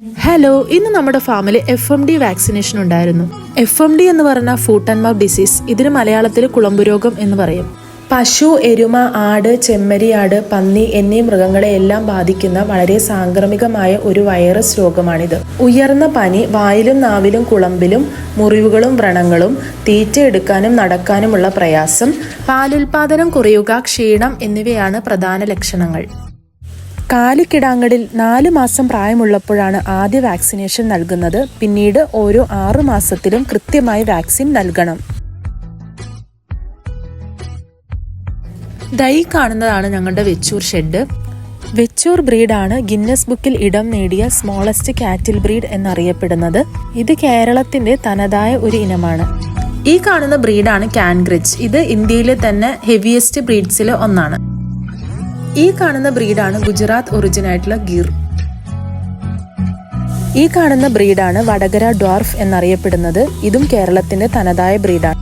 Hello, ഇന്ന് നമ്മുടെ ഫാമിൽ FMD വാക്സിനേഷൻ ഉണ്ടായിരുന്നു. FMD എന്ന് പറഞ്ഞാൽ ഫൂട്ട് ആൻഡ് മൗത്ത് ഡിസീസ്. ഇതിന് മലയാളത്തിൽ കുളമ്പുരോഗം എന്ന് പറയും. പശു, എരുമ, ആട്, ചെമ്മരിയാട്, പന്നി എന്നീ മൃഗങ്ങളെ എല്ലാം ബാധിക്കുന്ന വളരെ സാംക്രമികമായ ഒരു വൈറസ് രോഗമാണിത്. ഉയർന്ന പനി, വായിലും നാവിലും കുളമ്പിലും മുറിവുകളും വ്രണങ്ങളും, തീറ്റയെടുക്കാനും നടക്കാനുമുള്ള പ്രയാസം, പാലുൽപാദനം കുറയുക, ക്ഷീണം എന്നിവയാണ് പ്രധാന ലക്ഷണങ്ങൾ. കാലിക്കിടാങ്ങളിൽ 4 മാസം പ്രായമുള്ളപ്പോഴാണ് ആദ്യ വാക്സിനേഷൻ നൽകുന്നത്. പിന്നീട് ഓരോ 6 മാസത്തിലും കൃത്യമായി വാക്സിൻ നൽകണം. ദൈ കാണുന്നതാണ് ഞങ്ങളുടെ വെച്ചൂർ ഷെഡ്. വെച്ചൂർ ബ്രീഡാണ് ഗിന്നസ് ബുക്കിൽ ഇടം നേടിയ സ്മോളസ്റ്റ് കാറ്റിൽ ബ്രീഡ് എന്നറിയപ്പെടുന്നത്. ഇത് കേരളത്തിന്റെ തനതായ ഒരു ഇനമാണ്. ഈ കാണുന്ന ബ്രീഡാണ് കാൻഗ്രിച്ച്. ഇത് ഇന്ത്യയിലെ തന്നെ ഹെവിയസ്റ്റ് ബ്രീഡ്സിലെ ഒന്നാണ്. ഈ കാണുന്ന ബ്രീഡാണ് ഗുജറാത്ത് ഒറിജിൻ ആയിട്ടുള്ള ഗീർ. ഈ കാണുന്ന ബ്രീഡാണ് വടകര ഡ്വാർഫ് എന്നറിയപ്പെടുന്നത്. ഇതും കേരളത്തിന്റെ തനതായ ബ്രീഡാണ്.